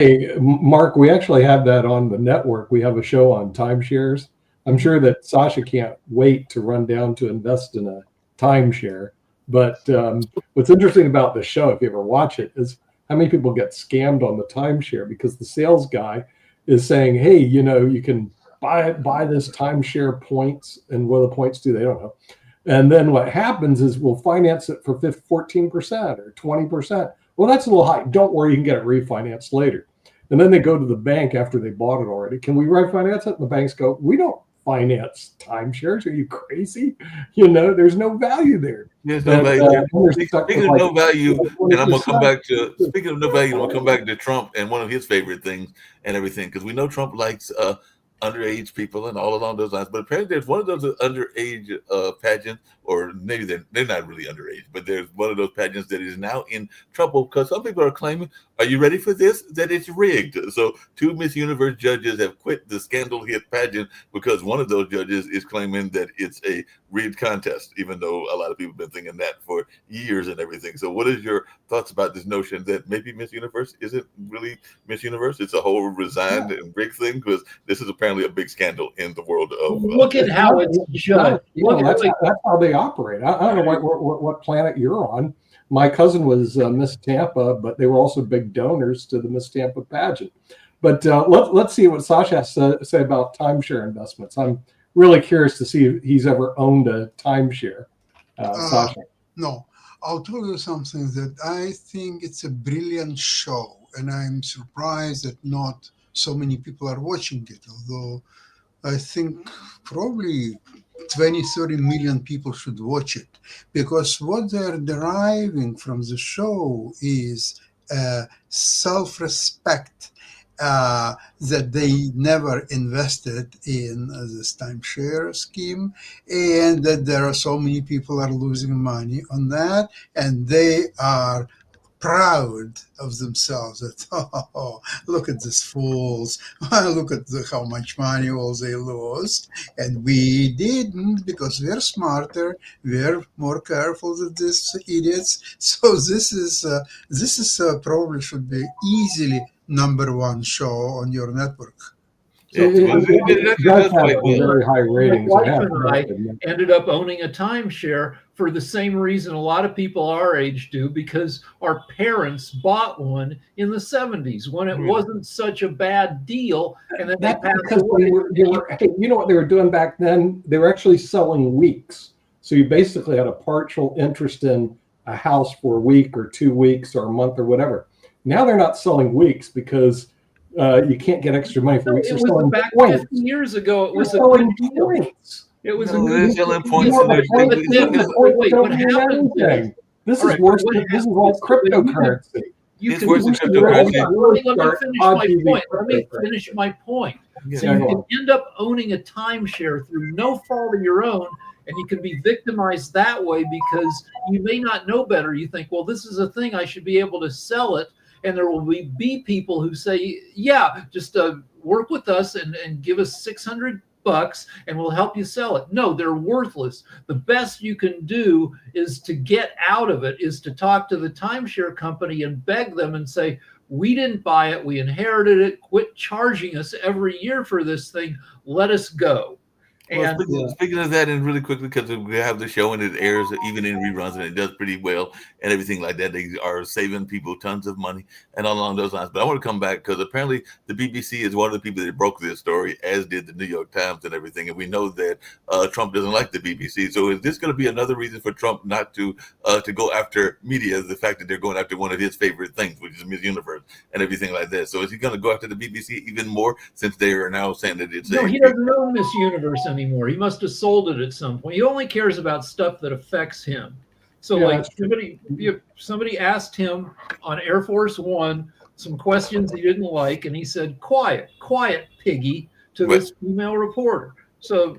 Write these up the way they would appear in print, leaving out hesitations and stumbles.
Hey, Mark, we actually have that on the network. We have a show on timeshares. I'm sure that Sasha can't wait to run down to invest in a timeshare. But what's interesting about the show, if you ever watch it, is how many people get scammed on the timeshare because the sales guy is saying, "Hey, you can buy this timeshare points, and what do the points do? They don't know." And then what happens is we'll finance it for 14% or 20%. Well, that's a little high. Don't worry, you can get it refinanced later. And then they go to the bank after they bought it already. Can we refinance it? And the banks go, we don't finance timeshares. Are you crazy? There's no value there. There's no value. Speaking of no value, and I'm gonna come back to speaking of no value, I'm gonna come back to Trump and one of his favorite things and everything, because we know Trump likes underage people and all along those lines. But apparently, there's one of those underage pageants, or maybe they're not really underage, but there's one of those pageants that is now in trouble because some people are claiming, are you ready for this? That it's rigged. So 2 Miss Universe judges have quit the scandal hit pageant because one of those judges is claiming that it's a rigged contest, even though a lot of people have been thinking that for years and everything. So what is your thoughts about this notion that maybe Miss Universe isn't really Miss Universe? It's a whole resigned and rigged thing, because this is apparently a big scandal in the world of. Look at how it's judged. That's how they operate. I don't know what planet you're on. My cousin was Miss Tampa, but they were also big donors to the Miss Tampa pageant. But let's see what Sasha has to say about timeshare investments. I'm really curious to see if he's ever owned a timeshare. Sasha. No, I'll tell you something that I think it's a brilliant show, and I'm surprised that not so many people are watching it, although I think probably 20-30 million people should watch it, because what they're deriving from the show is self-respect that they never invested in this timeshare scheme, and that there are so many people are losing money on that, and they are proud of themselves that, oh, look at these fools, look at how much money all they lost, and we didn't, because we're smarter, we're more careful than these idiots. So this is probably should be easily #1 show on your network. So it does have very high ratings. My wife and I ended up owning a timeshare for the same reason a lot of people our age do, because our parents bought one in the 70s when it wasn't such a bad deal, and then they passed away. You know what they were doing back then? They were actually selling weeks. So you basically had a partial interest in a house for a week or 2 weeks or a month or whatever. Now they're not selling weeks because you can't get extra money for weeks. It was back 50 years ago. It was selling points. It was selling points. Wait, what happened? This is worse. This is all cryptocurrency. It's worse than cryptocurrency. Let me finish my point. So you can end up owning a timeshare through no fault of your own, and you can be victimized that way because you may not know better. You think, well, this is a thing, I should be able to sell it. And there will be people who say, yeah, just work with us and give us $600 and we'll help you sell it. No, they're worthless. The best you can do is to get out of it, is to talk to the timeshare company and beg them and say, we didn't buy it, we inherited it, quit charging us every year for this thing, let us go. Well, speaking of that, and really quickly, because we have the show and it airs even in reruns and it does pretty well and everything like that. They are saving people tons of money and all along those lines. But I want to come back because apparently the BBC is one of the people that broke this story, as did the New York Times and everything. And we know that Trump doesn't like the BBC. So is this going to be another reason for Trump not to go after media? The fact that they're going after one of his favorite things, which is Miss Universe and everything like that. So is he going to go after the BBC even more, since they are now saying that it's he doesn't know Miss Universe anymore. He must have sold it at some point. He only cares about stuff that affects him. So like somebody asked him on Air Force One some questions he didn't like, and he said, quiet, piggy, to this female reporter. So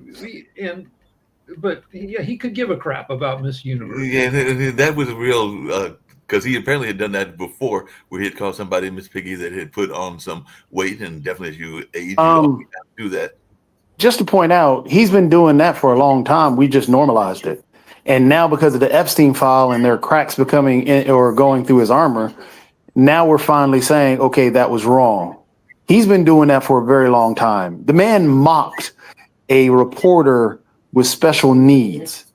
but he could give a crap about Miss Universe. Yeah, that was a real because he apparently had done that before, where he had called somebody Miss Piggy that had put on some weight, and definitely as you age, you do that. Just to point out, he's been doing that for a long time. We just normalized it. And now because of the Epstein file and their cracks becoming or going through his armor, Now we're finally saying, okay, that was wrong. He's been doing that for a very long time. The man mocked a reporter with special needs.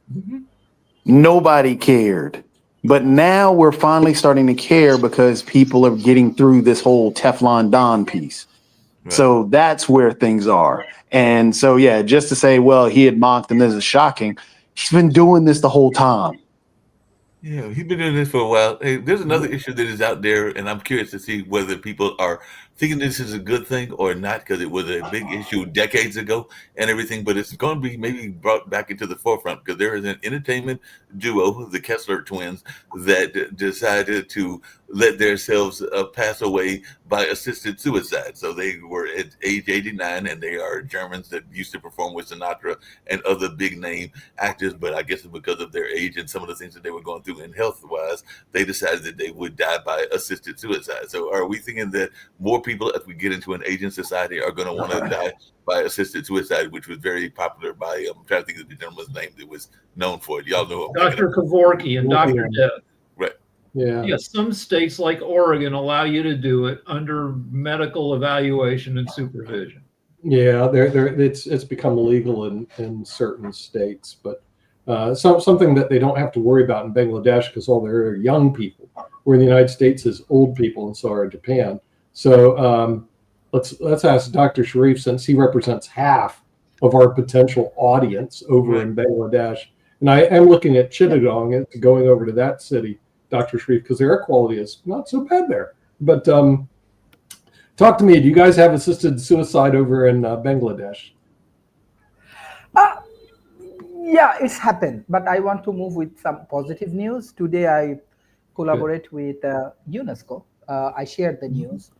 Nobody cared. But now we're finally starting to care because people are getting through this whole Teflon Don piece. Right. So that's where things are. And so, yeah, just to say, well, he had mocked and this is shocking. He's been doing this the whole time. Yeah, he's been doing this for a while. Hey, there's another issue that is out there, and I'm curious to see whether people are thinking this is a good thing or not, because it was a big issue decades ago and everything, but it's going to be maybe brought back into the forefront because there is an entertainment duo, the Kessler twins, that decided to let themselves pass away by assisted suicide. So they were at age 89, and they are Germans that used to perform with Sinatra and other big name actors, but I guess because of their age and some of the things that they were going through in health-wise, they decided that they would die by assisted suicide. So are we thinking that more people, as we get into an aging society, are going to want to die by assisted suicide, which was very popular by, I'm trying to think of the gentleman's name that was known for it. Y'all know him. Dr. Kevorkian and Dr. Death. Right. Yeah. Yes, some states like Oregon allow you to do it under medical evaluation and supervision. Yeah, it's become illegal in certain states, but something that they don't have to worry about in Bangladesh because all their young people, where in the United States is old people, and so are Japan. So let's ask Dr. Sharif, since he represents half of our potential audience over in Bangladesh, and I am looking at Chittagong and going over to that city, Dr. Sharif, because the air quality is not so bad there. But talk to me. Do you guys have assisted suicide over in Bangladesh? Yeah, it's happened. But I want to move with some positive news. Today, I collaborate with UNESCO. I shared the news.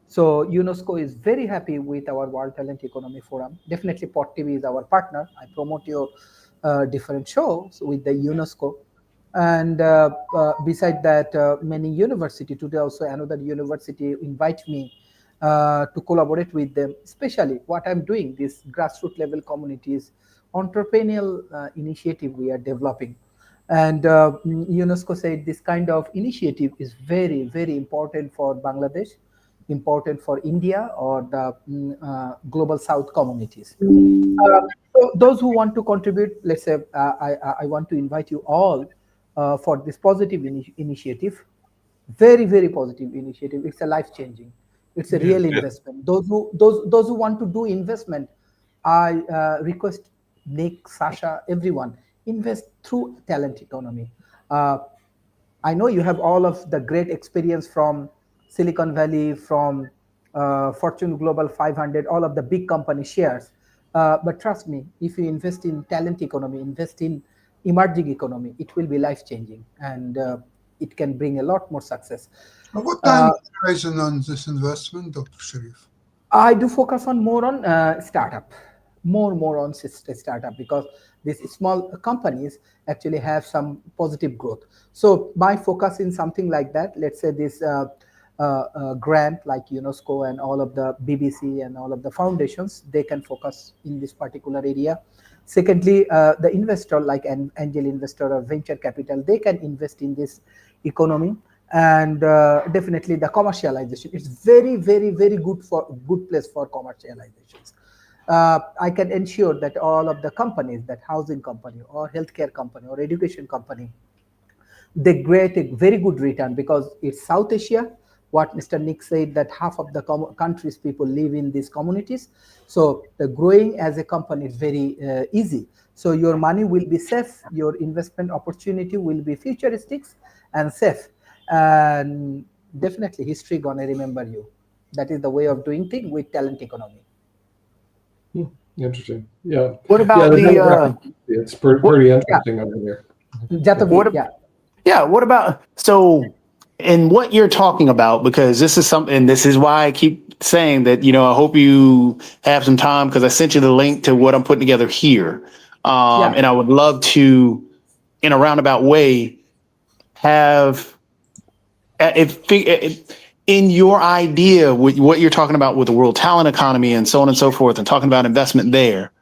So UNESCO is very happy with our World Talent Economy Forum. Definitely, Pot TV is our partner. I promote your different shows with the UNESCO. And beside that, many university, today also another university invite me to collaborate with them, especially what I'm doing, this grassroots level communities, entrepreneurial initiative we are developing. And UNESCO said this kind of initiative is very, very important for Bangladesh, important for India or the global South communities. So those who want to contribute, let's say, I want to invite you all for this positive initiative, very, very positive initiative. It's a life-changing. It's a real investment. Those who want to do investment, I request Nick, Sasha, everyone, invest through talent economy. I know you have all of the great experience from Silicon Valley, from Fortune Global 500, all of the big company shares. But trust me, if you invest in talent economy, invest in emerging economy, it will be life-changing, and it can bring a lot more success. What time horizon on this investment, Dr. Sharif? I do focus on more on startup, more on startup, because these small companies actually have some positive growth. So my focus in something like that, let's say this grant like UNESCO and all of the BBC and all of the foundations, they can focus in this particular area. Secondly, the investor like an angel investor or venture capital, they can invest in this economy. And definitely the commercialization, it's very, very, very good place for commercializations. I can ensure that all of the companies, that housing company or healthcare company or education company, they get a very good return because it's South Asia. What Mr. Nick said, that half of the countries people live in these communities. So the growing as a company is very easy. So your money will be safe. Your investment opportunity will be futuristic and safe. And definitely history gonna remember you. That is the way of doing things with talent economy. Interesting. Yeah. What about it's pretty interesting over there. What about, so, and what you're talking about, because this is something, this is why I keep saying that, you know, I hope you have some time, because I sent you the link to what I'm putting together here. And I would love to, in a roundabout way, have, in your idea, with what you're talking about with the world talent economy and so on and so forth, and talking about investment there,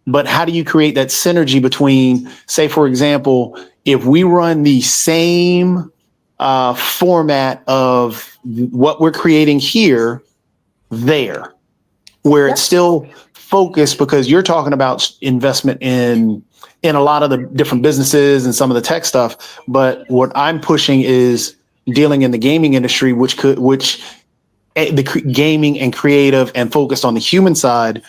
but how do you create that synergy between, say, for example, if we run the same format of what we're creating here there, where it's still focused, because you're talking about investment in a lot of the different businesses and some of the tech stuff. But what I'm pushing is dealing in the gaming industry, gaming and creative and focused on the human side,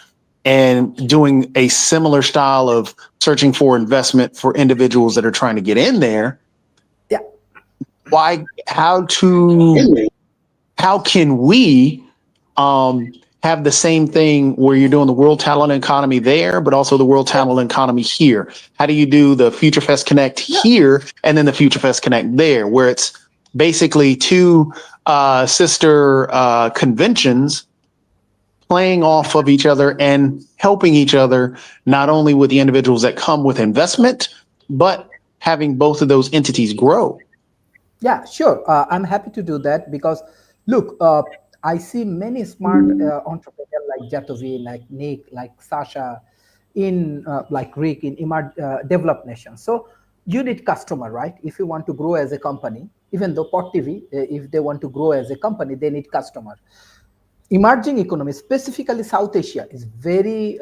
and doing a similar style of searching for investment for individuals that are trying to get in there. Yeah. How can we have the same thing where you're doing the World Talent Economy there, but also the World Talent Economy here? How do you do the Future Fest Connect here and then the Future Fest Connect there, where it's basically two sister conventions playing off of each other and helping each other, not only with the individuals that come with investment, but having both of those entities grow? Yeah, sure. I'm happy to do that because, look, I see many smart entrepreneurs like Jatovi, like Nick, like Sasha, like Rick in developed nations. So you need customer, right? If you want to grow as a company, even though Pot TV, if they want to grow as a company, they need customer. Emerging economy, specifically South Asia, is very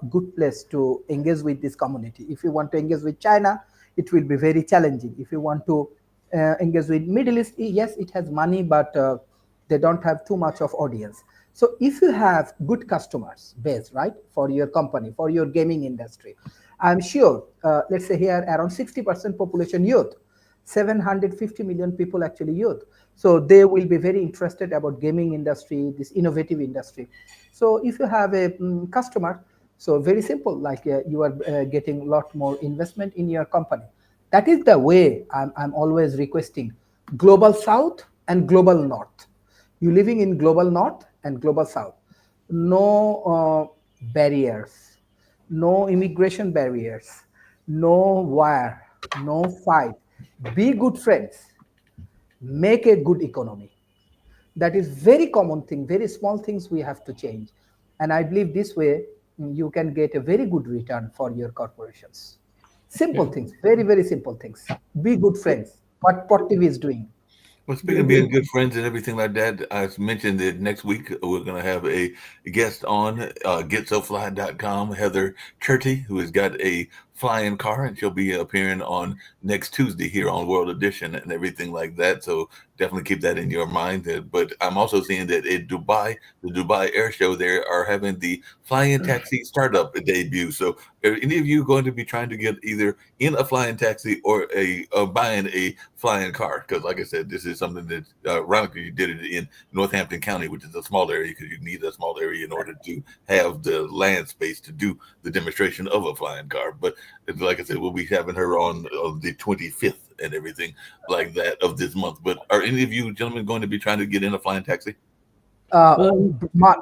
good place to engage with this community. If you want to engage with China, it will be very challenging. If you want to engage with Middle East, yes, it has money, but they don't have too much of audience. So if you have good customers base, right, for your company, for your gaming industry, I'm sure, let's say here around 60% population youth, 750 million people actually youth. So they will be very interested about gaming industry, this innovative industry. So if you have a customer, so very simple, like you are getting a lot more investment in your company. That is the way I'm always requesting global South and global North. You living in global North and global South. No barriers, no immigration barriers, no war, no fight. Be good friends. Make a good economy. That is very common thing, very small things we have to change. And I believe this way you can get a very good return for your corporations. Simple things, very, very simple things. Be good friends. What Pot TV is doing. Well, speaking of being good friends and everything like that, I mentioned that next week we're going to have a guest on GetSoFly.com, Heather Cherty, who has got a flying car, and she'll be appearing on next Tuesday here on World Edition and everything like that. So definitely keep that in your mind. But I'm also seeing that in Dubai, the Dubai Air Show, they are having the flying taxi startup debut. So are any of you going to be trying to get either in a flying taxi or buying a flying car? Because like I said, this is something that ironically you did it in Northampton County, which is a small area, because you need a small area in order to have the land space to do the demonstration of a flying car. But like I said, we'll be having her on the 25th and everything like that of this month. But are any of you gentlemen going to be trying to get in a flying taxi? Mark,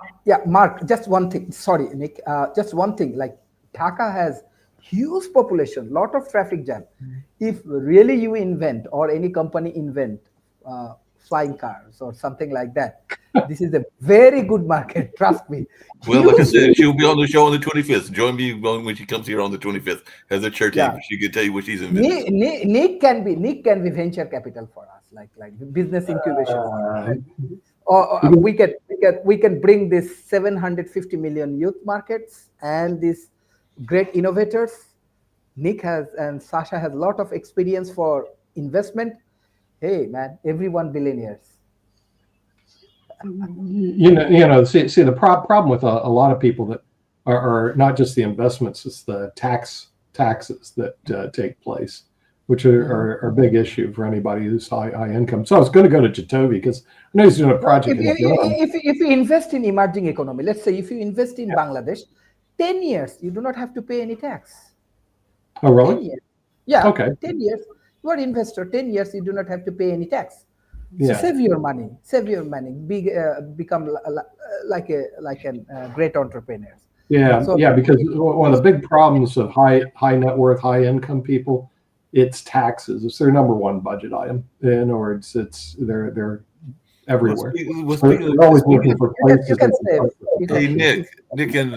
just one thing. Sorry, Nick. Just one thing. Like Dhaka has huge population, lot of traffic jam. If really you invent or any company invent flying cars or something like that, this is a very good market. Trust me. Well, like I said, she'll be on the show on the 25th. Join me when she comes here on the 25th. Heather Cherty, she can tell you what she's invented. Nick can be venture capital for us, like business incubation. Or we can bring this 750 million youth markets and these great innovators. Nick has and Sasha has a lot of experience for investment. Hey man, everyone billionaires. See the problem with a lot of people that are not just the investments, it's the taxes that take place, which are a big issue for anybody who's high income. So I was going to go to Jatovi because I know he's doing a project. If you invest in emerging economy, let's say if you invest in Bangladesh, 10 years, you do not have to pay any tax. Oh, really? 10 years. Yeah. Okay. 10 years. You are an investor. 10 years, you do not have to pay any tax. Yeah. So save your money. Become like a great entrepreneur. Yeah. So, yeah. Because one of the big problems of high net worth, high income people, it's taxes. It's their number one budget item. In other words, it's their everywhere. Speaking They're always looking for places. You can save. You Hey, can- Nick and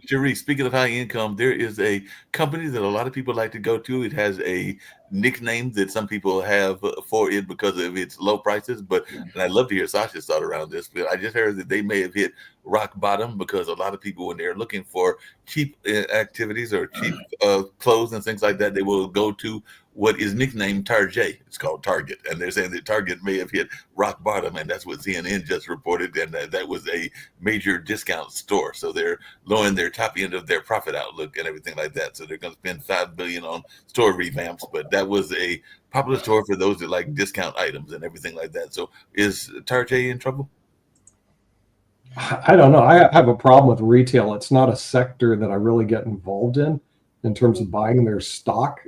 Cherie, speaking of high income, there is a company that a lot of people like to go to. It has a nickname that some people have for it because of its low prices. And I'd love to hear Sasha's thought around this, but I just heard that they may have hit rock bottom because a lot of people, when they're looking for cheap activities or cheap clothes and things like that, they will go to what is nicknamed Target. It's called Target, and they're saying that Target may have hit rock bottom, and that's what CNN just reported, and that was a major discount store. So they're lowering their top end of their profit outlook and everything like that. So they're going to spend $5 billion on store revamps, but that was a popular store for those that like discount items and everything like that. So is Target in trouble? I don't know. I have a problem with retail. It's not a sector that I really get involved in terms of buying their stock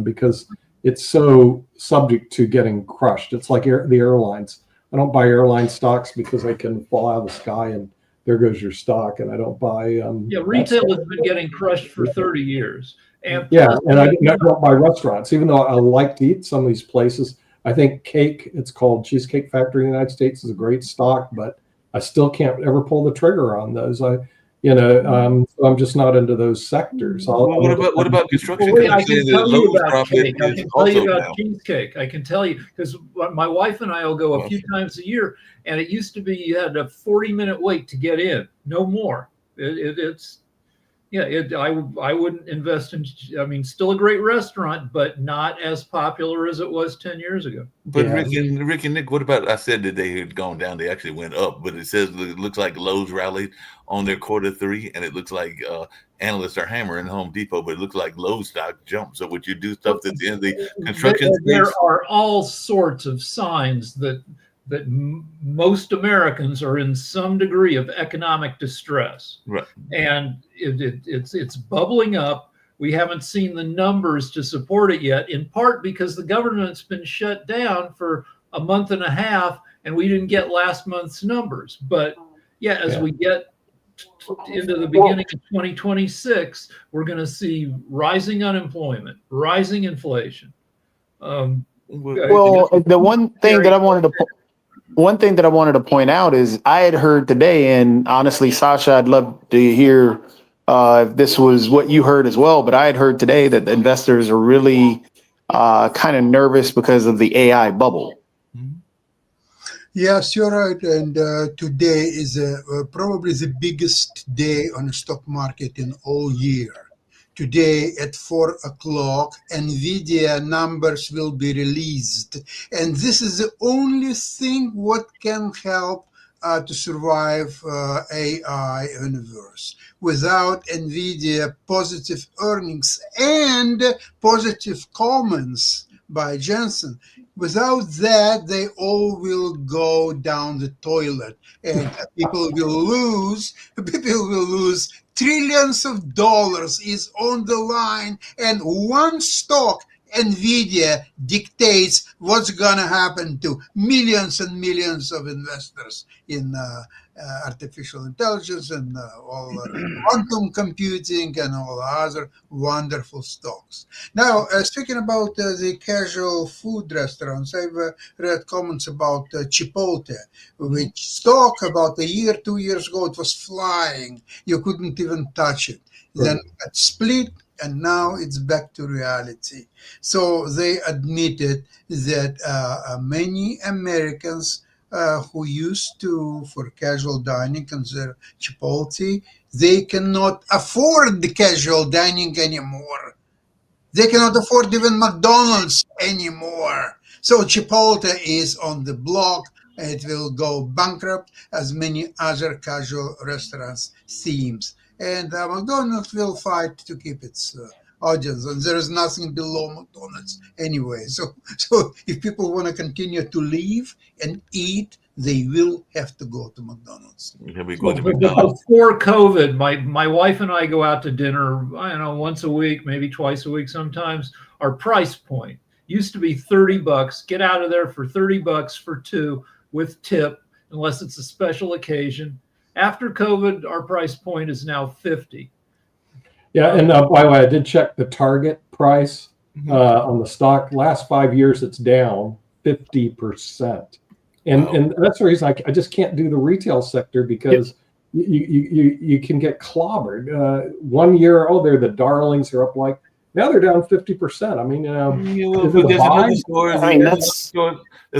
because it's so subject to getting crushed. It's like the airlines. I don't buy airline stocks because they can fall out of the sky and there goes your stock. And I don't buy. Retail has been getting crushed for 30 years. And and I don't buy restaurants, even though I like to eat some of these places. I think it's called Cheesecake Factory in the United States, is a great stock, but I still can't ever pull the trigger on those. So I'm just not into those sectors. What about construction? I can tell you about cake. I can tell you about cheesecake. I can tell you because my wife and I will go a few times a year, and it used to be you had a 40-minute wait to get in, no more. I wouldn't invest in. I mean, still a great restaurant, but not as popular as it was 10 years ago. But Rick and Nick, what about? I said that they had gone down. They actually went up, but it says it looks like Lowe's rallied on their Q3, and it looks like analysts are hammering Home Depot, but it looks like Lowe's stock jumped. So would you do stuff that's in the construction space? There are all sorts of signs that most Americans are in some degree of economic distress, right? And it's bubbling up. We haven't seen the numbers to support it yet, in part because the government's been shut down for a month and a half, and we didn't get last month's numbers. But as we get into the beginning of 2026, we're going to see rising unemployment, rising inflation. The one thing that I wanted to point out is I had heard today, and honestly, Sasha, I'd love to hear if this was what you heard as well, but I had heard today that the investors are really kind of nervous because of the AI bubble. Yes, you're right. And today is probably the biggest day on the stock market in all year. Today at 4 o'clock, NVIDIA numbers will be released. And this is the only thing what can help to survive AI universe. Without NVIDIA positive earnings and positive comments by Jensen, without that, they all will go down the toilet, and people will lose trillions of dollars is on the line, and one stock, NVIDIA, dictates what's going to happen to millions and millions of investors in artificial intelligence and all quantum computing and all other wonderful stocks. Now, speaking about the casual food restaurants, I've read comments about Chipotle, which stock about a year, 2 years ago, it was flying. You couldn't even touch it. Then it split, and now it's back to reality. So they admitted that many Americans who used to, for casual dining, consider Chipotle, they cannot afford the casual dining anymore. They cannot afford even McDonald's anymore. So Chipotle is on the block. It will go bankrupt as many other casual restaurants seems. And McDonald's will fight to keep its audience, and there is nothing below McDonald's anyway. So if people want to continue to live and eat, they will have to go to McDonald's. Before COVID, my wife and I go out to dinner, I don't know, once a week, maybe twice a week sometimes. Our price point used to be $30. Get out of there for $30 for two with tip, unless it's a special occasion. After COVID, our price point is now $50. Yeah, and by the way, I did check the target price on the stock. Last 5 years, it's down 50%. And that's the reason I just can't do the retail sector, because you can get clobbered. 1 year, they're the darlings, they're up like, now they're down 50%. I mean, there's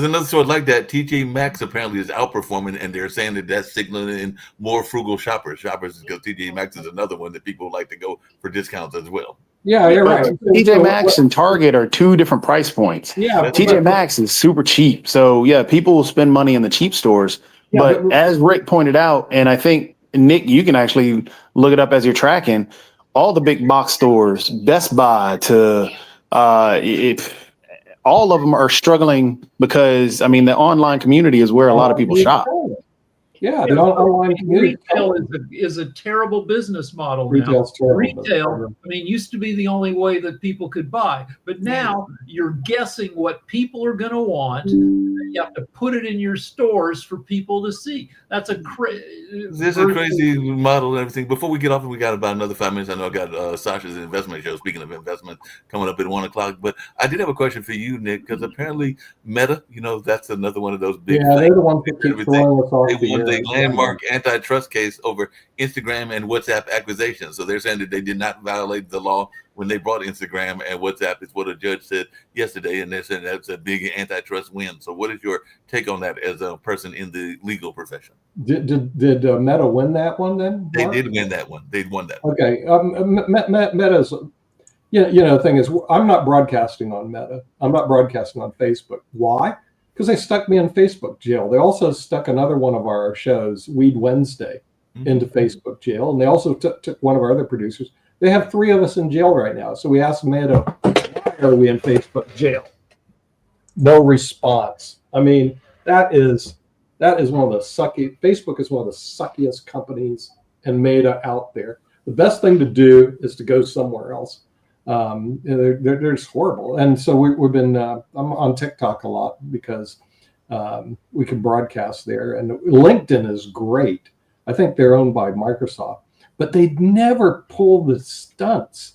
another store like that. TJ Maxx apparently is outperforming, and they're saying that that's signaling in more frugal shoppers. Because TJ Maxx is another one that people like to go for discounts as well. Yeah, you're right. TJ Maxx and Target are two different price points. Yeah, TJ Maxx is super cheap. So yeah, people will spend money in the cheap stores. Yeah, but as Rick pointed out, and I think Nick, you can actually look it up as you're tracking, all the big box stores, Best Buy to all of them are struggling because, I mean, the online community is where a lot of people shop. Yeah, the online community. Retail is a terrible business model now. Retail's terrible. Retail, I mean, used to be the only way that people could buy, but now you're guessing what people are going to want. You have to put it in your stores for people to see. That's a crazy model and everything. Before we get off, we got about another 5 minutes. I know I got Sasha's investment show. Speaking of investment, coming up at 1 o'clock. But I did have a question for you, Nick, because apparently Meta, that's another one of those big. Yeah, they're the ones that keep throwing us off. They won a landmark antitrust case over Instagram and WhatsApp accusations. So they're saying that they did not violate the law when they brought Instagram and WhatsApp, is what a judge said yesterday, and they're saying that's a big antitrust win. So what is your take on that as a person in the legal profession? Did Meta win that one then? They did win that one. They won that one. Okay. Meta's, the thing is, I'm not broadcasting on Meta. I'm not broadcasting on Facebook. Why? Because they stuck me in Facebook jail. They also stuck another one of our shows, Weed Wednesday, into Facebook jail. And they also took one of our other producers. They have 3 of us in jail right now. So we asked Meta, why are we in Facebook jail? No response. I mean, that is one of the Facebook is one of the suckiest companies and Meta out there. The best thing to do is to go somewhere else. They're just horrible. And so we've been, I'm on TikTok a lot because we can broadcast there. And LinkedIn is great. I think they're owned by Microsoft, but they never pull the stunts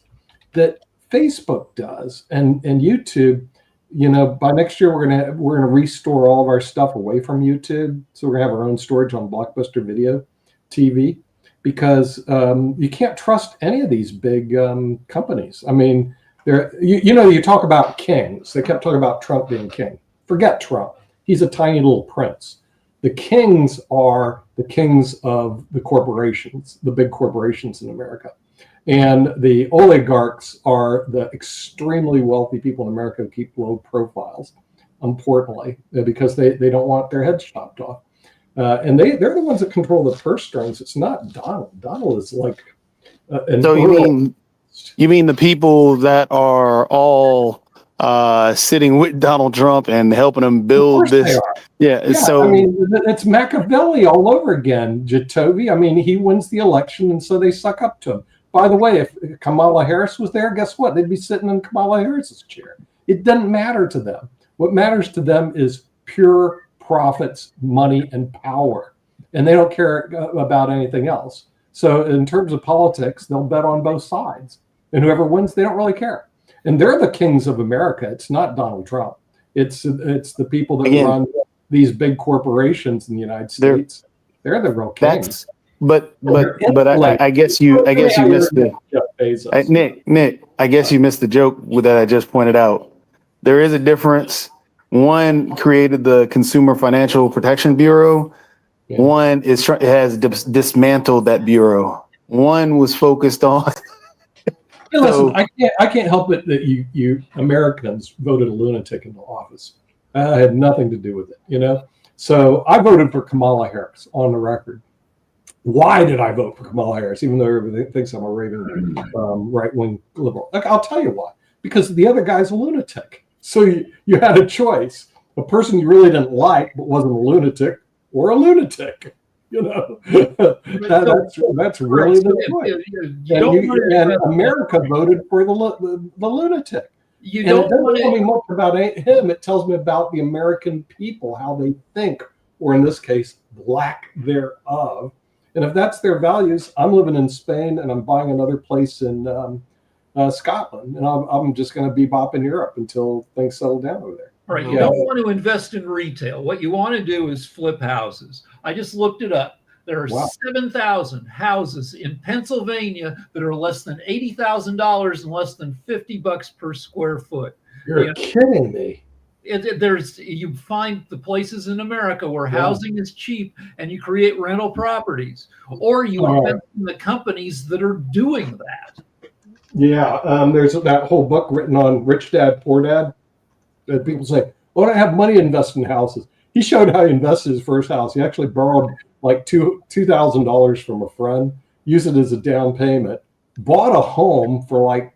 that Facebook does and YouTube. By next year we're gonna restore all of our stuff away from YouTube, so we're gonna have our own storage on Blockbuster Video TV, because you can't trust any of these big companies. I mean, you talk about kings. They kept talking about Trump being king. Forget Trump. He's a tiny little prince. The kings are the kings of the corporations, the big corporations in America. And the oligarchs are the extremely wealthy people in America who keep low profiles, importantly, because they don't want their heads chopped off. And they're the ones that control the purse strings. It's not Donald. Donald is like so you mean the people that are all sitting with Donald Trump and helping him build this? Yeah. So I mean, it's Machiavelli all over again. Jacoby. I mean, he wins the election, and so they suck up to him. By the way, if Kamala Harris was there, guess what? They'd be sitting in Kamala Harris's chair. It doesn't matter to them. What matters to them is pure profits, money, and power, and they don't care about anything else. So in terms of politics, they'll bet on both sides, and whoever wins, they don't really care. And they're the kings of America. It's not Donald Trump. It's the people that run these big corporations in the United States. They're the real kings. But I guess you missed Nick. I guess you missed the joke that I just pointed out. There is a difference. One created the Consumer Financial Protection Bureau. Yeah. One has dismantled that bureau. One was focused on. Hey, listen, I can't help it that you Americans voted a lunatic into office. I had nothing to do with it, So I voted for Kamala Harris on the record. Why did I vote for Kamala Harris, even though everybody thinks I'm a raving right-wing liberal? I'll tell you why. Because the other guy's a lunatic. So you had a choice: a person you really didn't like but wasn't a lunatic, or a lunatic. That's really the point. And America voted for the lunatic. You don't want to tell me much about him. It tells me about the American people, how they think, or in this case, lack thereof. And if that's their values, I'm living in Spain and I'm buying another place in Scotland, and I'm just going to be bopping Europe until things settle down over there. All right, you Yeah. don't want to invest in retail. What you want to do is flip houses. I just looked it up. There are Wow. 7,000 houses in Pennsylvania that are less than $80,000 and less than $50 per square foot. You're Yeah. kidding me. You find the places in America where Yeah. housing is cheap and you create rental properties, or you invest in the companies that are doing that. Yeah, there's that whole book written on Rich Dad, Poor Dad. That people say, "Oh, I don't have money to invest in houses." He showed how he invested his first house. He actually borrowed like $2,000 from a friend, used it as a down payment, bought a home for like,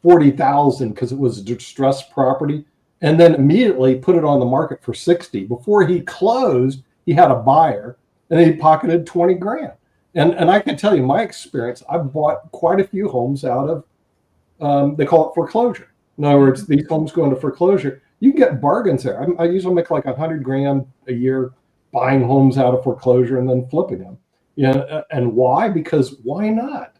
40,000 because it was a distressed property, and then immediately put it on the market for 60. Before he closed, he had a buyer, and he pocketed 20 grand. And I can tell you my experience. I've bought quite a few homes out of, they call it foreclosure. In other words, these homes go into foreclosure. You can get bargains there. I usually make like 100 grand a year buying homes out of foreclosure and then flipping them. And why? Because why not?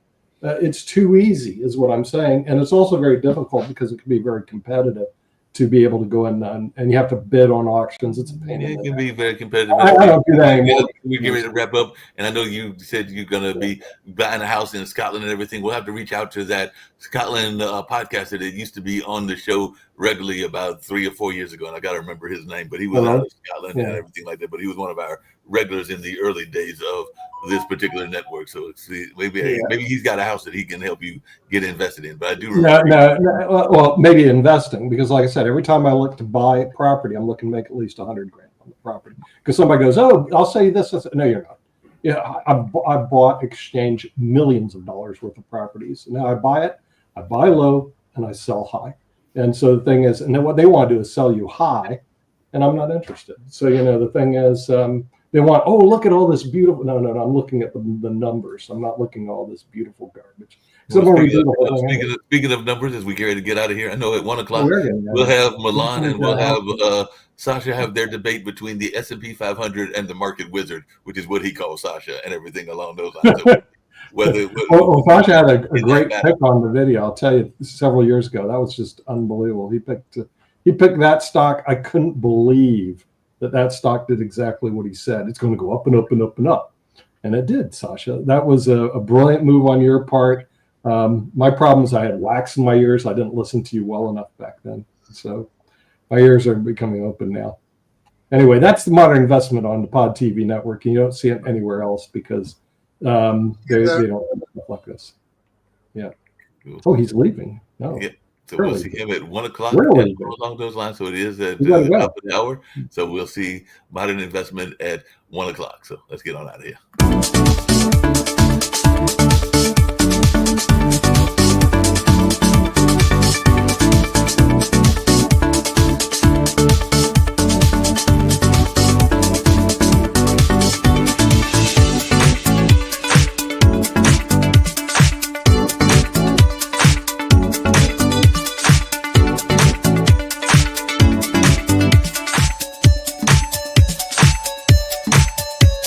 It's too easy, is what I'm saying. And it's also very difficult because it can be very competitive to be able to go in and you have to bid on auctions. It's a pain. It can be very competitive. I don't do that anymore. We're getting ready to wrap up, and I know you said you're going to be buying a house in Scotland and everything. We'll have to reach out to that Scotland podcaster that used to be on the show regularly about 3 or 4 years ago, and I got to remember his name, but he was out of Scotland and everything like that. But he was one of our regulars in the early days of this particular network. So maybe he's got a house that he can help you get invested in. But I do remember. No. Well, maybe investing, because like I said, every time I look to buy a property, I'm looking to make at least 100 grand on the property. Because somebody goes, "Oh, I'll sell you this." No, you're not. Yeah, I bought, exchange millions of dollars worth of properties. Now I buy it, I buy low, and I sell high. And so the thing is, and then what they want to do is sell you high, and I'm not interested. So the thing is, they want, "Oh, look at all this beautiful." No. I'm looking at the numbers. I'm not looking at all this beautiful garbage. Speaking of numbers, as we get ready to get out of here, I know at 1 o'clock we'll have Milan and we'll have Sasha have their debate between the S&P 500 and the market wizard, which is what he calls Sasha, and everything along those lines. So Sasha had a great pick on the video. I'll tell you, several years ago, that was just unbelievable. He picked that stock. I couldn't believe that stock did exactly what he said. It's going to go up and up and up and up, and it did, Sasha. That was a brilliant move on your part. My problem is I had wax in my ears. I didn't listen to you well enough back then. So my ears are becoming open now. Anyway, that's the Modern Investment on the Pod TV network. And you don't see it anywhere else because they don't have stuff like this. Yeah. Oh, he's leaving. No. Yeah. So we'll see him at 1 o'clock along those lines. So it is at the top of the hour. So we'll see Modern Investment at 1 o'clock. So let's get on out of here.